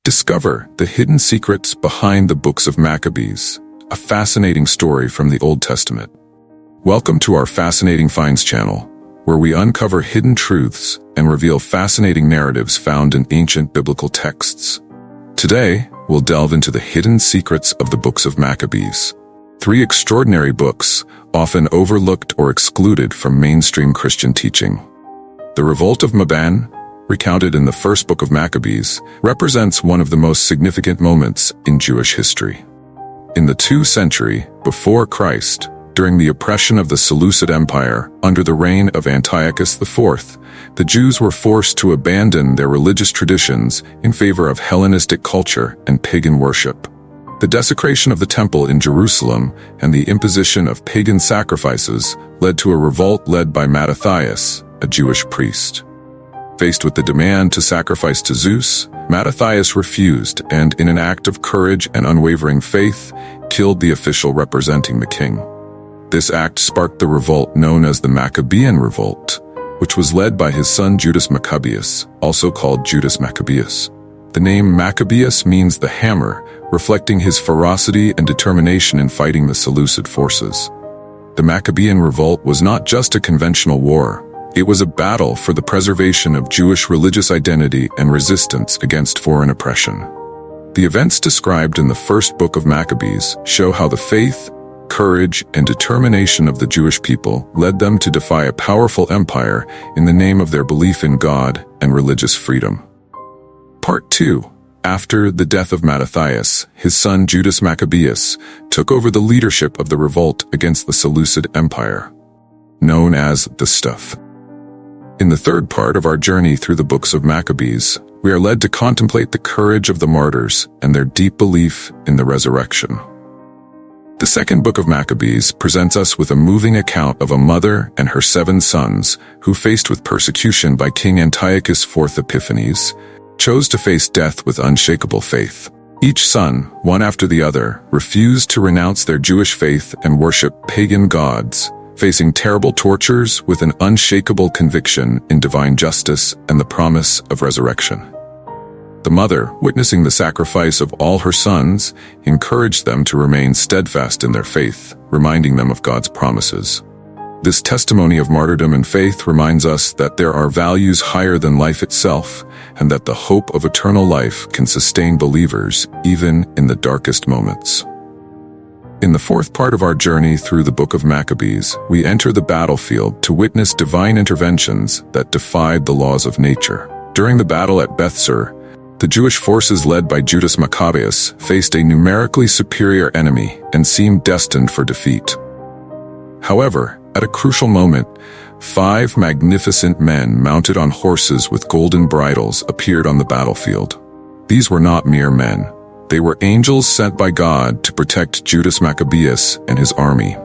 Discover the hidden secrets behind the books of Maccabees, a fascinating story from the Old Testament. Welcome to our Fascinating Finds channel, where we uncover hidden truths and reveal fascinating narratives found in ancient biblical texts. Today, we'll delve into the hidden secrets of the books of Maccabees, three extraordinary books often overlooked or excluded from mainstream Christian teaching. The Revolt of Mabon, recounted in the first book of Maccabees, represents one of the most significant moments in Jewish history. In the 2nd century before Christ, during the oppression of the Seleucid Empire under the reign of Antiochus IV, the Jews were forced to abandon their religious traditions in favor of Hellenistic culture and pagan worship. The desecration of the temple in Jerusalem and the imposition of pagan sacrifices led to a revolt led by Mattathias, a Jewish priest. Faced with the demand to sacrifice to Zeus, Mattathias refused and, in an act of courage and unwavering faith, killed the official representing the king. This act sparked the revolt known as the Maccabean Revolt, which was led by his son Judas Maccabeus, also called Judas Maccabeus. The name Maccabeus means the hammer, reflecting his ferocity and determination in fighting the Seleucid forces. The Maccabean Revolt was not just a conventional war. It was a battle for the preservation of Jewish religious identity and resistance against foreign oppression. The events described in the first book of Maccabees show how the faith, courage, and determination of the Jewish people led them to defy a powerful empire in the name of their belief in God and religious freedom. Part 2. After the death of Mattathias, his son Judas Maccabeus took over the leadership of the revolt against the Seleucid Empire, known as the Stuff. In the third part of our journey through the books of Maccabees, we are led to contemplate the courage of the martyrs and their deep belief in the resurrection. The second book of Maccabees presents us with a moving account of a mother and her 7 sons who, faced with persecution by King Antiochus IV Epiphanes, chose to face death with unshakable faith. Each son, one after the other, refused to renounce their Jewish faith and worship pagan gods, facing terrible tortures with an unshakable conviction in divine justice and the promise of resurrection. The mother, witnessing the sacrifice of all her sons, encouraged them to remain steadfast in their faith, reminding them of God's promises. This testimony of martyrdom and faith reminds us that there are values higher than life itself, and that the hope of eternal life can sustain believers even in the darkest moments. In the fourth part of our journey through the book of Maccabees, we enter the battlefield to witness divine interventions that defied the laws of nature. During the battle at Bethsur, the Jewish forces led by Judas Maccabeus faced a numerically superior enemy and seemed destined for defeat. However, at a crucial moment, 5 magnificent men mounted on horses with golden bridles appeared on the battlefield. These were not mere men. They were angels sent by God to protect Judas Maccabeus and his army.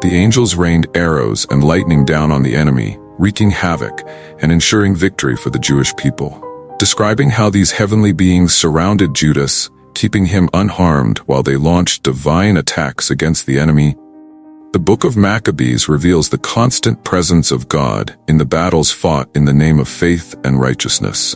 The angels rained arrows and lightning down on the enemy, wreaking havoc and ensuring victory for the Jewish people. Describing how these heavenly beings surrounded Judas, keeping him unharmed while they launched divine attacks against the enemy, the book of Maccabees reveals the constant presence of God in the battles fought in the name of faith and righteousness.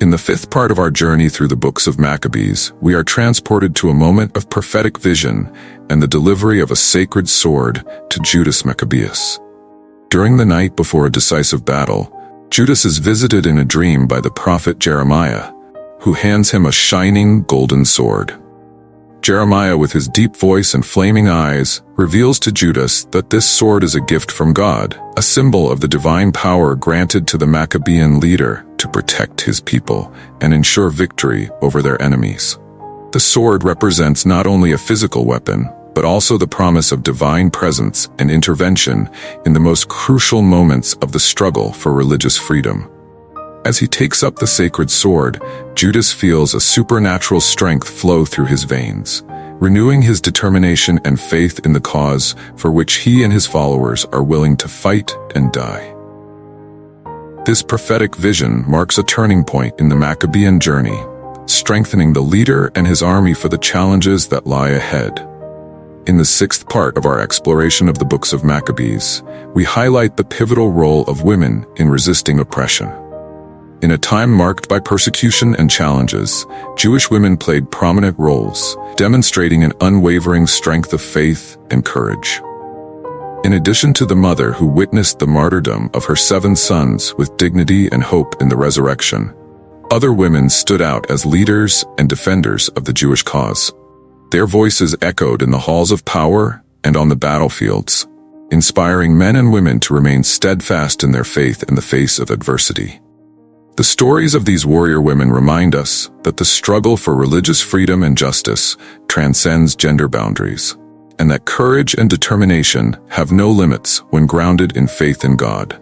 In the 5th part of our journey through the books of Maccabees, we are transported to a moment of prophetic vision and the delivery of a sacred sword to Judas Maccabeus. During the night before a decisive battle, Judas is visited in a dream by the prophet Jeremiah, who hands him a shining golden sword. Jeremiah, with his deep voice and flaming eyes, reveals to Judas that this sword is a gift from God, a symbol of the divine power granted to the Maccabean leader to protect his people and ensure victory over their enemies. The sword represents not only a physical weapon, but also the promise of divine presence and intervention in the most crucial moments of the struggle for religious freedom. As he takes up the sacred sword, Judas feels a supernatural strength flow through his veins, renewing his determination and faith in the cause for which he and his followers are willing to fight and die. This prophetic vision marks a turning point in the Maccabean journey, strengthening the leader and his army for the challenges that lie ahead. In the 6th part of our exploration of the books of Maccabees, we highlight the pivotal role of women in resisting oppression. In a time marked by persecution and challenges, Jewish women played prominent roles, demonstrating an unwavering strength of faith and courage. In addition to the mother who witnessed the martyrdom of her 7 sons with dignity and hope in the resurrection, other women stood out as leaders and defenders of the Jewish cause. Their voices echoed in the halls of power and on the battlefields, inspiring men and women to remain steadfast in their faith in the face of adversity. The stories of these warrior women remind us that the struggle for religious freedom and justice transcends gender boundaries, and that courage and determination have no limits when grounded in faith in God.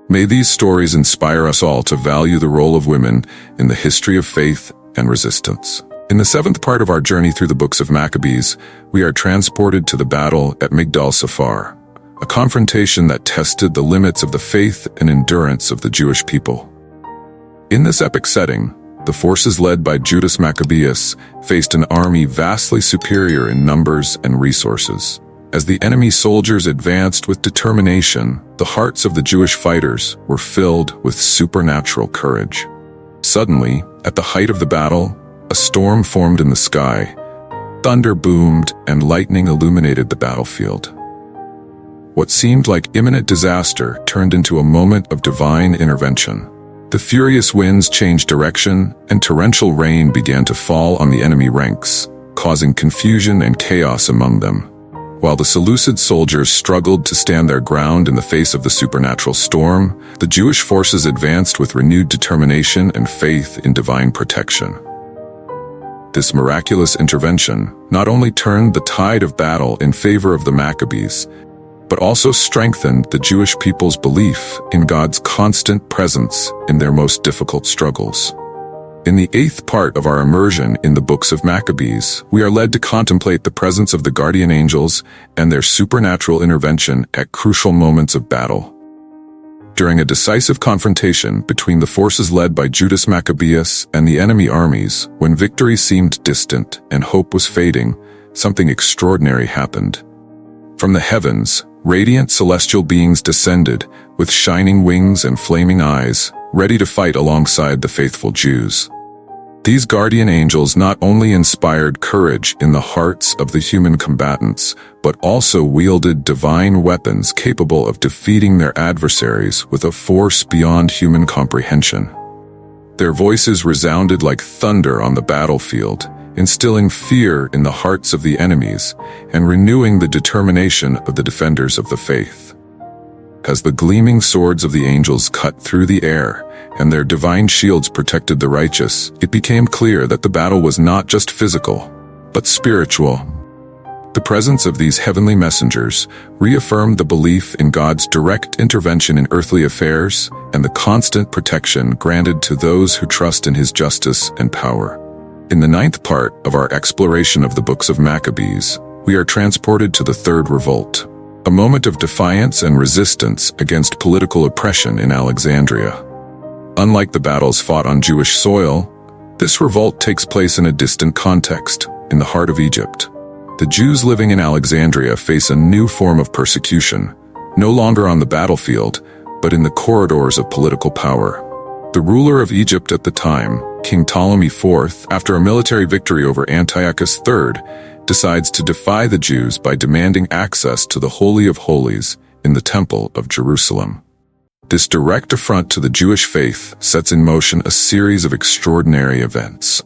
May these stories inspire us all to value the role of women in the history of faith and resistance. In the 7th part of our journey through the books of Maccabees, we are transported to the battle at Migdal Safar, a confrontation that tested the limits of the faith and endurance of the Jewish people. In this epic setting, the forces led by Judas Maccabeus faced an army vastly superior in numbers and resources. As the enemy soldiers advanced with determination, the hearts of the Jewish fighters were filled with supernatural courage. Suddenly, at the height of the battle, a storm formed in the sky. Thunder boomed and lightning illuminated the battlefield. What seemed like imminent disaster turned into a moment of divine intervention. The furious winds changed direction, and torrential rain began to fall on the enemy ranks, causing confusion and chaos among them. While the Seleucid soldiers struggled to stand their ground in the face of the supernatural storm, the Jewish forces advanced with renewed determination and faith in divine protection. This miraculous intervention not only turned the tide of battle in favor of the Maccabees, but also strengthened the Jewish people's belief in God's constant presence in their most difficult struggles. In the 8th part of our immersion in the books of Maccabees, we are led to contemplate the presence of the guardian angels and their supernatural intervention at crucial moments of battle. During a decisive confrontation between the forces led by Judas Maccabeus and the enemy armies, when victory seemed distant and hope was fading, something extraordinary happened. From the heavens, radiant celestial beings descended, with shining wings and flaming eyes, ready to fight alongside the faithful Jews. These guardian angels not only inspired courage in the hearts of the human combatants, but also wielded divine weapons capable of defeating their adversaries with a force beyond human comprehension. Their voices resounded like thunder on the battlefield, instilling fear in the hearts of the enemies and renewing the determination of the defenders of the faith. As the gleaming swords of the angels cut through the air and their divine shields protected the righteous, it became clear that the battle was not just physical, but spiritual. The presence of these heavenly messengers reaffirmed the belief in God's direct intervention in earthly affairs and the constant protection granted to those who trust in His justice and power. In the 9th part of our exploration of the books of Maccabees, we are transported to the 3rd revolt, a moment of defiance and resistance against political oppression in Alexandria. Unlike the battles fought on Jewish soil, this revolt takes place in a distant context, in the heart of Egypt. The Jews living in Alexandria face a new form of persecution, no longer on the battlefield, but in the corridors of political power. The ruler of Egypt at the time, King Ptolemy IV, after a military victory over Antiochus III, decides to defy the Jews by demanding access to the Holy of Holies in the Temple of Jerusalem. This direct affront to the Jewish faith sets in motion a series of extraordinary events.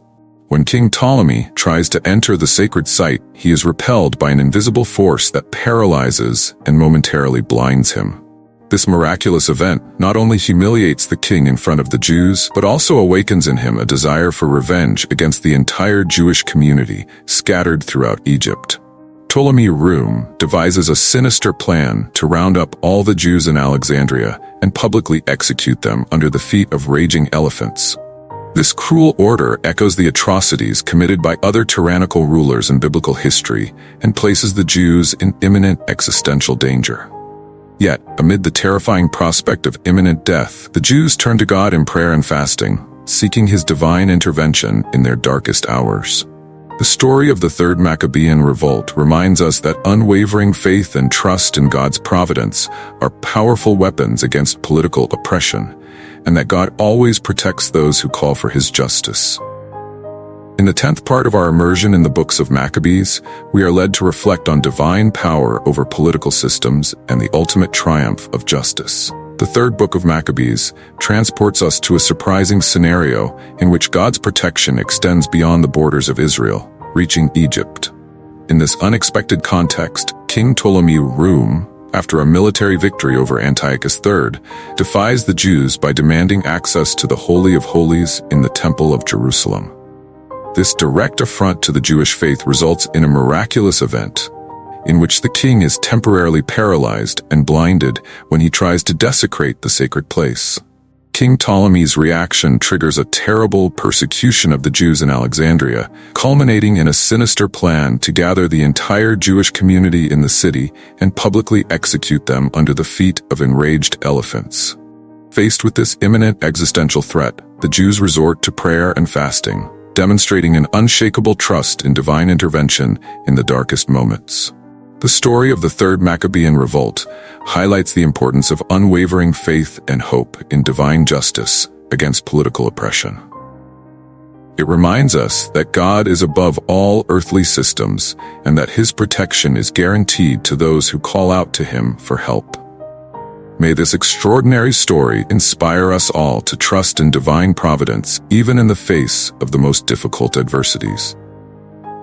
When King Ptolemy tries to enter the sacred site, he is repelled by an invisible force that paralyzes and momentarily blinds him. This miraculous event not only humiliates the king in front of the Jews, but also awakens in him a desire for revenge against the entire Jewish community scattered throughout Egypt. Ptolemy Rome devises a sinister plan to round up all the Jews in Alexandria and publicly execute them under the feet of raging elephants. This cruel order echoes the atrocities committed by other tyrannical rulers in biblical history and places the Jews in imminent existential danger. Yet, amid the terrifying prospect of imminent death, the Jews turn to God in prayer and fasting, seeking His divine intervention in their darkest hours. The story of the 3rd Maccabean revolt reminds us that unwavering faith and trust in God's providence are powerful weapons against political oppression, and that God always protects those who call for his justice. In the 10th part of our immersion in the books of Maccabees, we are led to reflect on divine power over political systems and the ultimate triumph of justice. The 3rd book of Maccabees transports us to a surprising scenario in which God's protection extends beyond the borders of Israel, reaching Egypt. In this unexpected context, King Ptolemy Rome, after a military victory over Antiochus III, defies the Jews by demanding access to the Holy of Holies in the Temple of Jerusalem. This direct affront to the Jewish faith results in a miraculous event, in which the king is temporarily paralyzed and blinded when he tries to desecrate the sacred place. King Ptolemy's reaction triggers a terrible persecution of the Jews in Alexandria, culminating in a sinister plan to gather the entire Jewish community in the city and publicly execute them under the feet of enraged elephants. Faced with this imminent existential threat, the Jews resort to prayer and fasting, demonstrating an unshakable trust in divine intervention in the darkest moments. The story of the 3rd Maccabean revolt highlights the importance of unwavering faith and hope in divine justice against political oppression. It reminds us that God is above all earthly systems and that his protection is guaranteed to those who call out to him for help. May this extraordinary story inspire us all to trust in divine providence, even in the face of the most difficult adversities.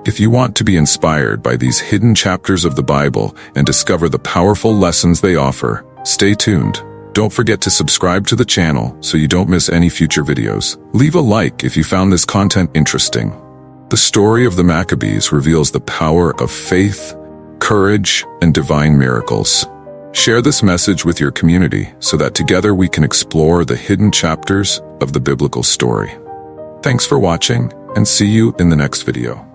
If you want to be inspired by these hidden chapters of the Bible and discover the powerful lessons they offer, stay tuned. Don't forget to subscribe to the channel so you don't miss any future videos. Leave a like if you found this content interesting. The story of the Maccabees reveals the power of faith, courage, and divine miracles. Share this message with your community so that together we can explore the hidden chapters of the biblical story. Thanks for watching, and see you in the next video.